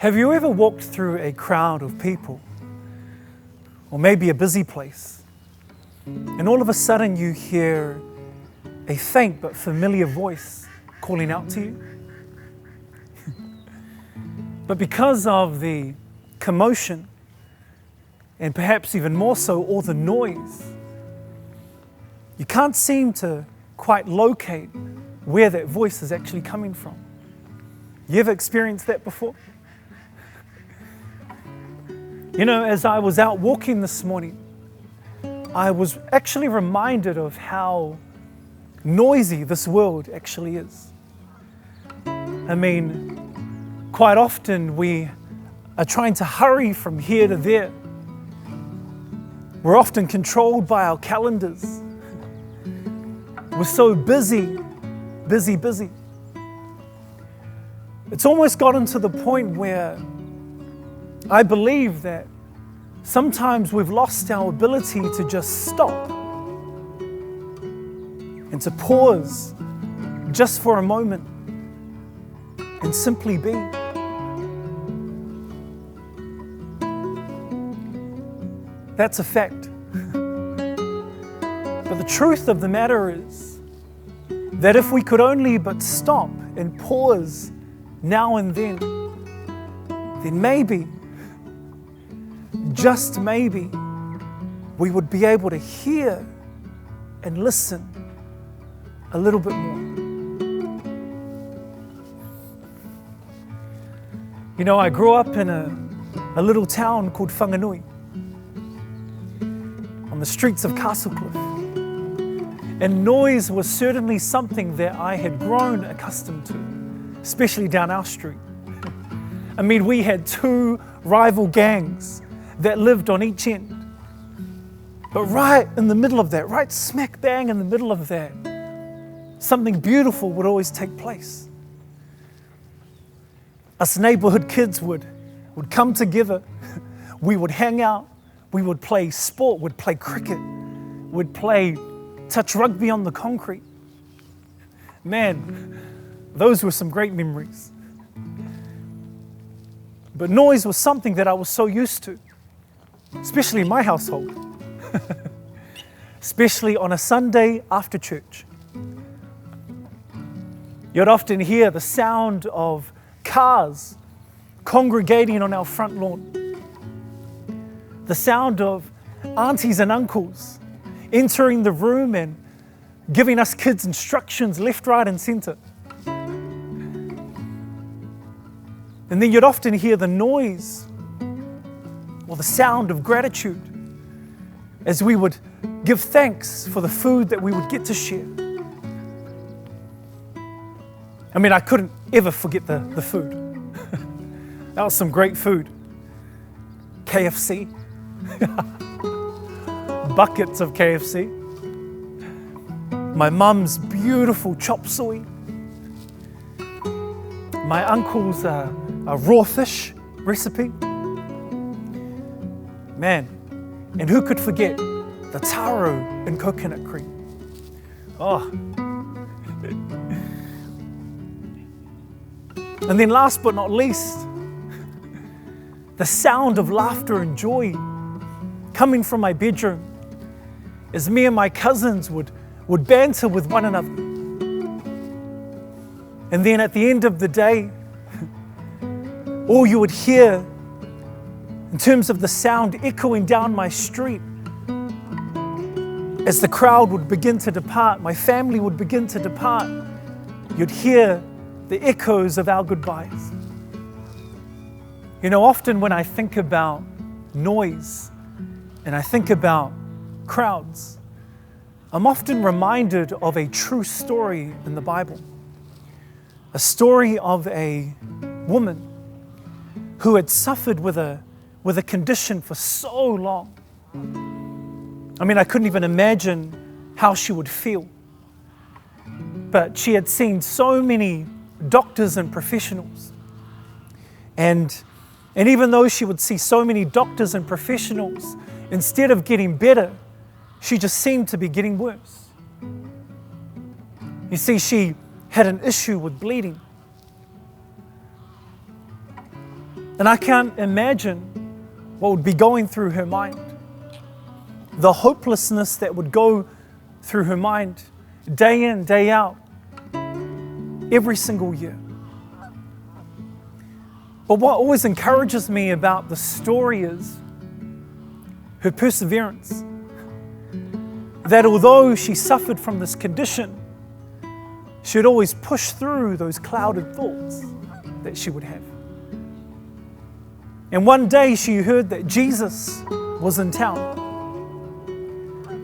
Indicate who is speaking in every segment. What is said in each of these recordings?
Speaker 1: Have you ever walked through a crowd of people, or maybe a busy place, and all of a sudden you hear a faint but familiar voice calling out to you? But because of the commotion, and perhaps even more so, all the noise, you can't seem to quite locate where that voice is actually coming from. You ever experienced that before? You know, as I was out walking this morning, I was actually reminded of how noisy this world actually is. I mean, quite often we are trying to hurry from here to there. We're often controlled by our calendars. We're so busy. It's almost gotten to the point where I believe that sometimes we've lost our ability to just stop and to pause just for a moment and simply be. That's a fact. But the truth of the matter is that if we could only but stop and pause now and then maybe, just maybe, we would be able to hear and listen a little bit more. You know, I grew up in a little town called Whanganui, on the streets of Castlecliff. And noise was certainly something that I had grown accustomed to, especially down our street. I mean, we had two rival gangs that lived on each end. But right in the middle of that, right smack bang in the middle of that, something beautiful would always take place. Us neighborhood kids would come together, we would hang out, we would play sport, we'd play cricket, we'd play touch rugby on the concrete. Man, those were some great memories. But noise was something that I was so used to, especially in my household, especially on a Sunday after church. You'd often hear the sound of cars congregating on our front lawn, the sound of aunties and uncles entering the room and giving us kids instructions left, right, and center. And then you'd often hear the noise or the sound of gratitude as we would give thanks for the food that we would get to share. I mean, I couldn't ever forget the food. That was some great food. KFC. Buckets of KFC. My mum's beautiful chop suey. My uncle's raw fish recipe. Man, and who could forget the taro and coconut cream? Oh. And then last but not least, the sound of laughter and joy coming from my bedroom as me and my cousins would banter with one another. And then at the end of the day, all you would hear in terms of the sound echoing down my street as the crowd would begin to depart, my family would begin to depart, you'd hear the echoes of our goodbyes. You know, often when I think about noise and I think about crowds, I'm often reminded of a true story in the Bible. A story of a woman who had suffered with a condition for so long. I mean, I couldn't even imagine how she would feel. But she had seen so many doctors and professionals. And even though she would see so many doctors and professionals, instead of getting better, she just seemed to be getting worse. You see, she had an issue with bleeding. And I can't imagine what would be going through her mind. The hopelessness that would go through her mind day in, day out, every single year. But what always encourages me about the story is her perseverance. That although she suffered from this condition, she would always push through those clouded thoughts that she would have. And one day she heard that Jesus was in town.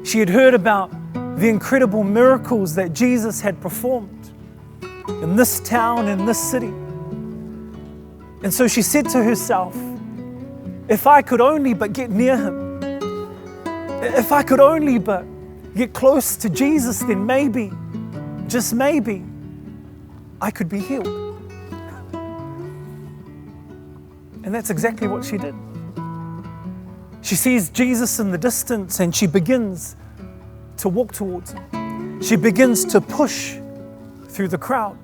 Speaker 1: She had heard about the incredible miracles that Jesus had performed in this town, in this city. And so she said to herself, if I could only but get near him, if I could only but get close to Jesus, then maybe, just maybe, I could be healed. And that's exactly what she did. She sees Jesus in the distance and she begins to walk towards him. She begins to push through the crowd.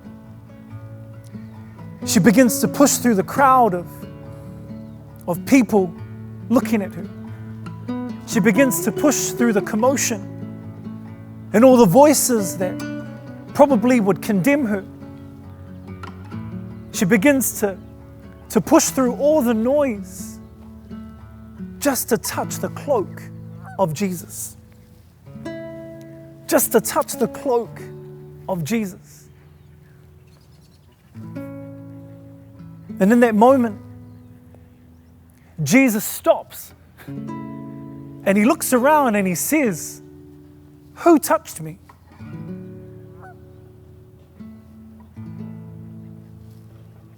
Speaker 1: She begins to push through the crowd of people looking at her. She begins to push through the commotion and all the voices that probably would condemn her. She begins to push through all the noise just to touch the cloak of Jesus. Just to touch the cloak of Jesus. And in that moment, Jesus stops and he looks around and he says, "Who touched me?"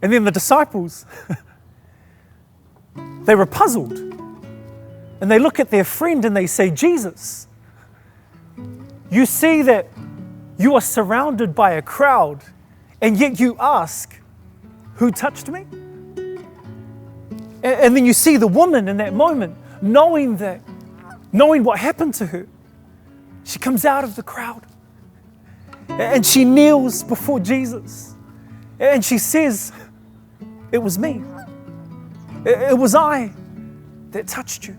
Speaker 1: And then the disciples, they were puzzled. And they look at their friend and they say, "Jesus, you see that you are surrounded by a crowd, and yet you ask, 'Who touched me?'" And then you see the woman in that moment, knowing what happened to her. She comes out of the crowd and she kneels before Jesus. And she says, "It was me. It was I that touched you."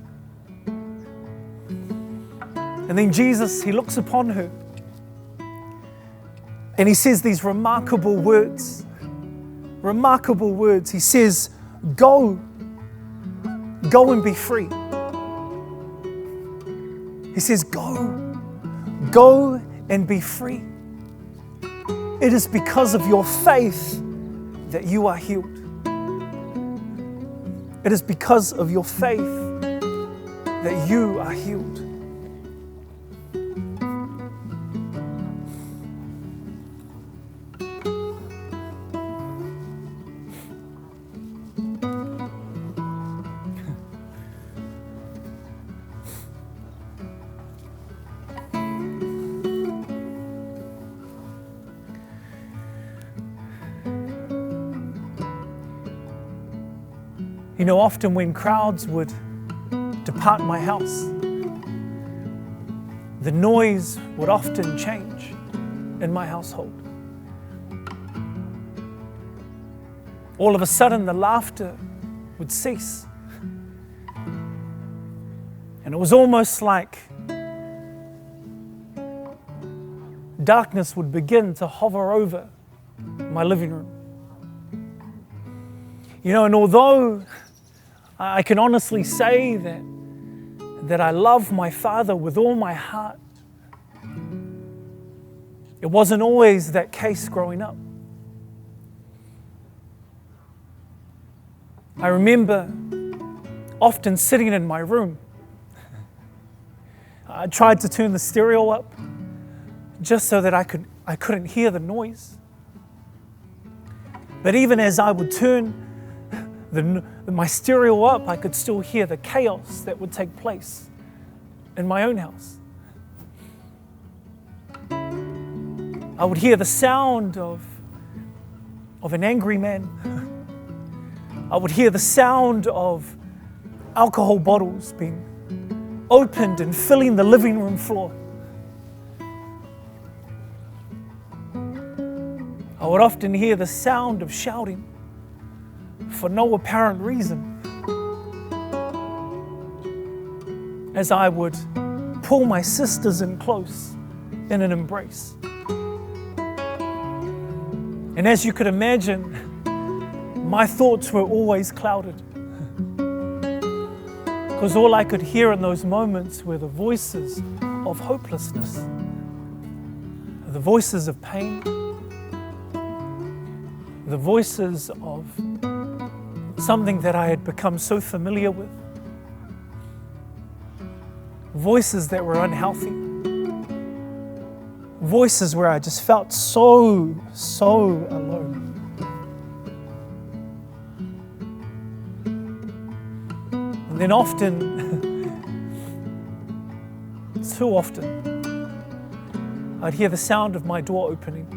Speaker 1: And then Jesus, he looks upon her and he says these remarkable words. Remarkable words. He says, Go and be free." He says, Go and be free. It is because of your faith that you are healed. It is because of your faith that you are healed. You know, often when crowds would depart my house, the noise would often change in my household. All of a sudden, the laughter would cease. And it was almost like darkness would begin to hover over my living room. You know, and although I can honestly say that I love my Father with all my heart, it wasn't always that case growing up. I remember often sitting in my room. I tried to turn the stereo up just so that I couldn't hear the noise. But even as I would turn my stereo up, I could still hear the chaos that would take place in my own house. I would hear the sound of an angry man. I would hear the sound of alcohol bottles being opened and filling the living room floor. I would often hear the sound of shouting for no apparent reason, as I would pull my sisters in close in an embrace. And as you could imagine, my thoughts were always clouded, because all I could hear in those moments were the voices of hopelessness, the voices of pain, the voices of something that I had become so familiar with, voices that were unhealthy, voices where I just felt so alone. And then often, too often, I'd hear the sound of my door opening,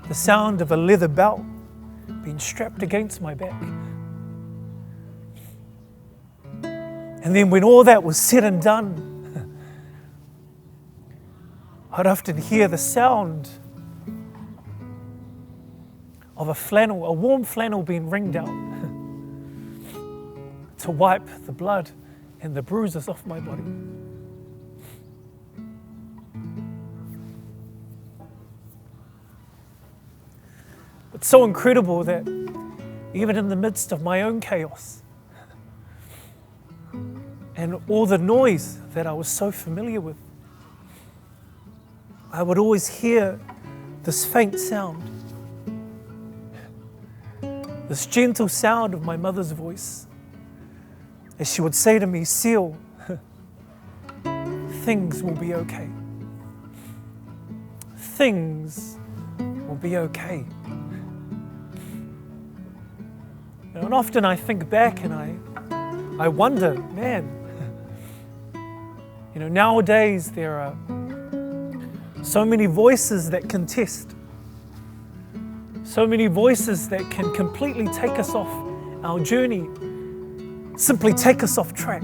Speaker 1: the sound of a leather belt being strapped against my back. And then when all that was said and done, I'd often hear the sound of a warm flannel being wringed out to wipe the blood and the bruises off my body. It's so incredible that even in the midst of my own chaos and all the noise that I was so familiar with, I would always hear this faint sound, this gentle sound of my mother's voice, as she would say to me, "Seal, things will be okay. Things will be okay." And often I think back and I wonder, man, nowadays there are so many voices that contest, so many voices that can completely take us off our journey, simply take us off track.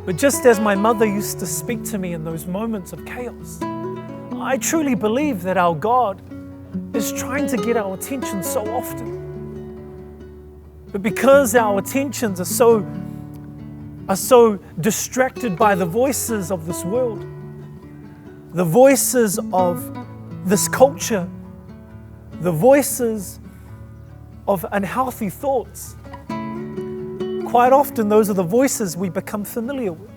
Speaker 1: But just as my mother used to speak to me in those moments of chaos, I truly believe that our God is trying to get our attention so often. But because our attentions are so distracted by the voices of this world, the voices of this culture, the voices of unhealthy thoughts, quite often those are the voices we become familiar with.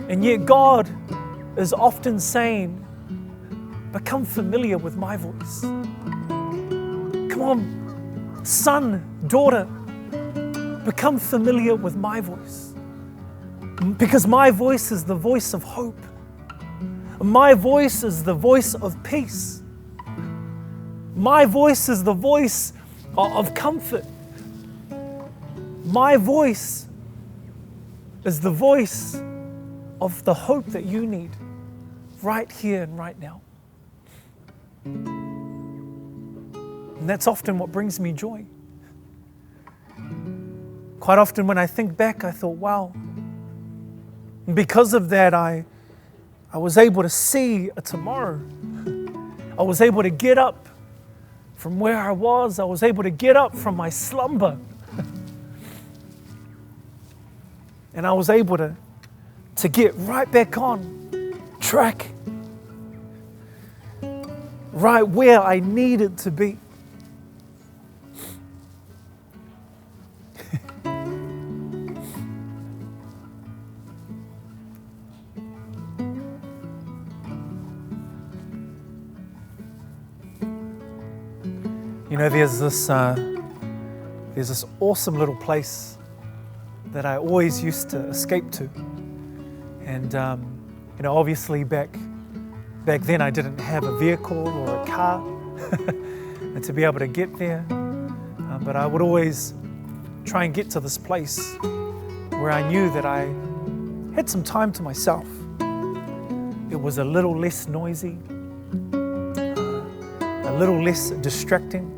Speaker 1: And yet God is often saying, become familiar with my voice. Come on, son, daughter, become familiar with my voice. Because my voice is the voice of hope. My voice is the voice of peace. My voice is the voice of comfort. My voice is the voice of the hope that you need right here and right now. And that's often what brings me joy. Quite often when I think back, I thought, wow. And because of that, I was able to see a tomorrow. I was able to get up from where I was. I was able to get up from my slumber. And I was able to get right back on track, right where I needed to be. There's this awesome little place that I always used to escape to. And, obviously back then I didn't have a vehicle or a car and to be able to get there. But I would always try and get to this place where I knew that I had some time to myself. It was a little less noisy, a little less distracting.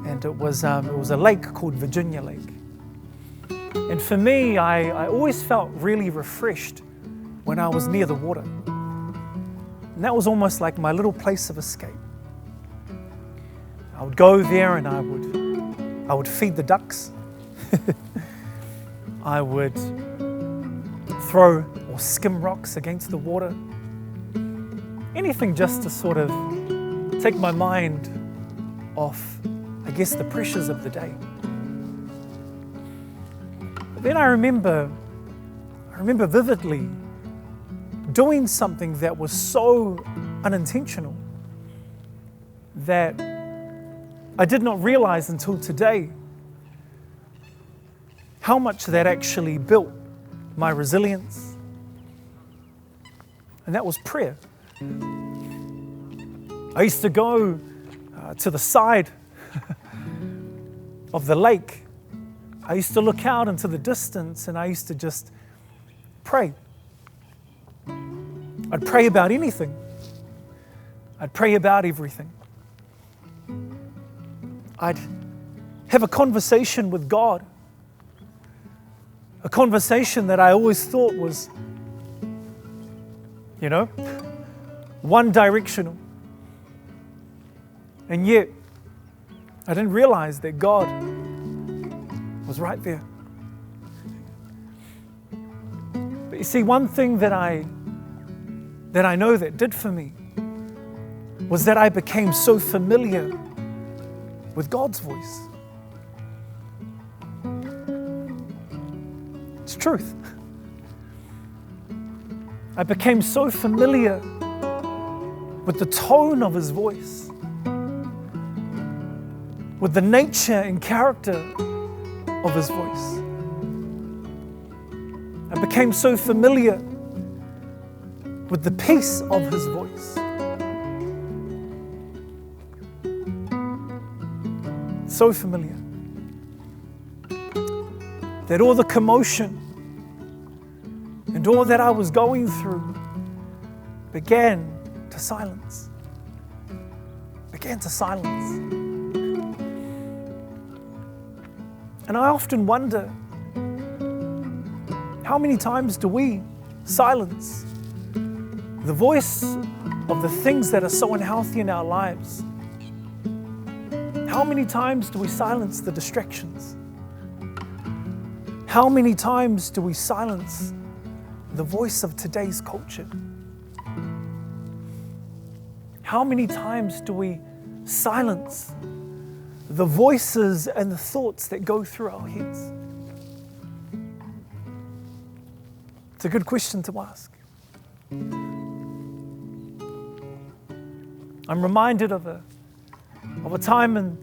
Speaker 1: And it was a lake called Virginia Lake. And for me, I always felt really refreshed when I was near the water. And that was almost like my little place of escape. I would go there and I would feed the ducks. I would throw or skim rocks against the water. Anything just to sort of take my mind off, I guess, the pressures of the day. But then I remember vividly doing something that was so unintentional that I did not realize until today how much that actually built my resilience. And that was prayer. I used to go to the side of the lake. I used to look out into the distance and I used to just pray. I'd pray about anything. I'd pray about everything. I'd have a conversation with God. A conversation that I always thought was, one directional. And yet, I didn't realize that God was right there. But you see, one thing that I know that did for me was that I became so familiar with God's voice. It's truth. I became so familiar with the tone of His voice, with the nature and character of His voice. I became so familiar with the peace of His voice. So familiar that all the commotion and all that I was going through began to silence. And I often wonder, how many times do we silence the voice of the things that are so unhealthy in our lives? How many times do we silence the distractions? How many times do we silence the voice of today's culture? How many times do we silence the voices and the thoughts that go through our heads? It's a good question to ask. I'm reminded of a time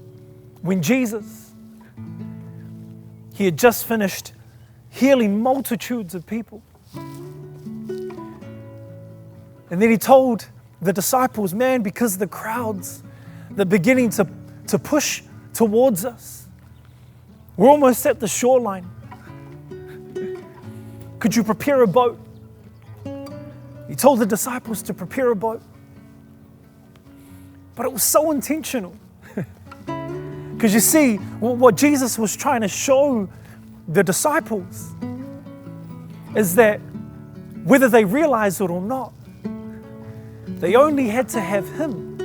Speaker 1: when Jesus, He had just finished healing multitudes of people. And then He told the disciples, man, because the crowds, they're beginning to push towards us. We're almost at the shoreline. Could you prepare a boat? He told the disciples to prepare a boat. But it was so intentional. Because you see, what Jesus was trying to show the disciples is that whether they realized it or not, they only had to have Him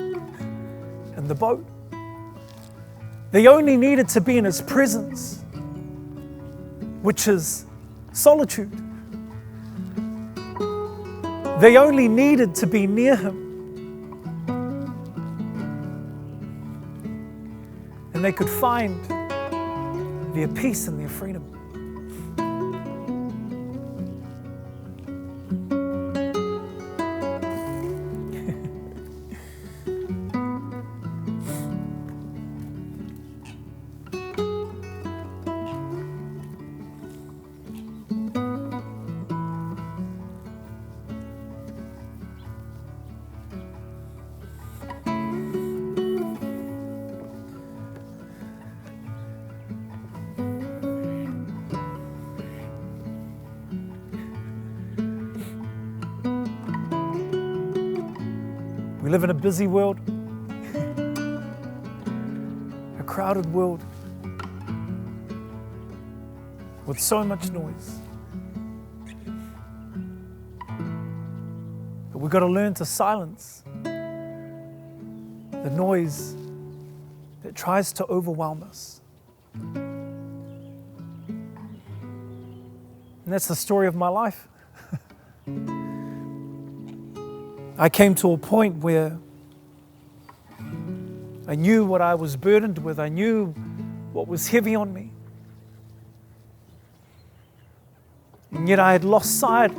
Speaker 1: in the boat. They only needed to be in His presence, which is solitude. They only needed to be near Him. And they could find their peace and their freedom. We live in a busy world, a crowded world with so much noise. But we've got to learn to silence the noise that tries to overwhelm us. And that's the story of my life. I came to a point where I knew what I was burdened with. I knew what was heavy on me. And yet I had lost sight.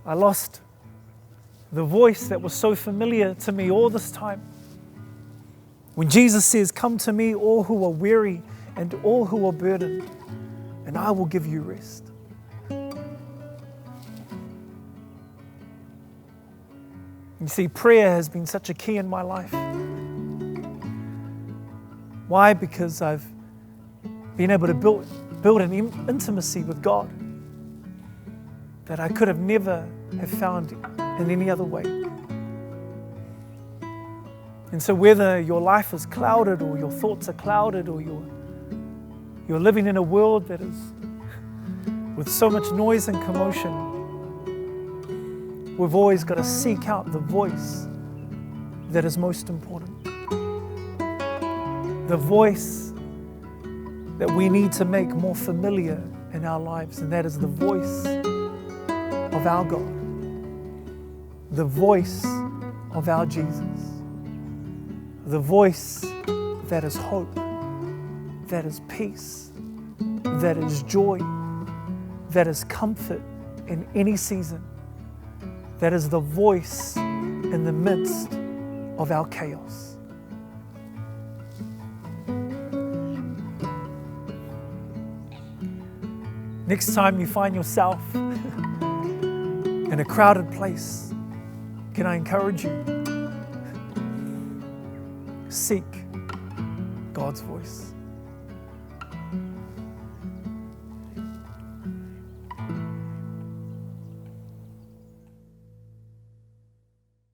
Speaker 1: I lost the voice that was so familiar to me all this time. When Jesus says, "Come to me, all who are weary and all who are burdened, and I will give you rest." You see, prayer has been such a key in my life. Why? Because I've been able to build an intimacy with God that I could have never have found in any other way. And so whether your life is clouded or your thoughts are clouded or you're living in a world that is with so much noise and commotion, we've always got to seek out the voice that is most important. The voice that we need to make more familiar in our lives, and that is the voice of our God, the voice of our Jesus, the voice that is hope, that is peace, that is joy, that is comfort in any season. That is the voice in the midst of our chaos. Next time you find yourself in a crowded place, can I encourage you? Seek God's voice.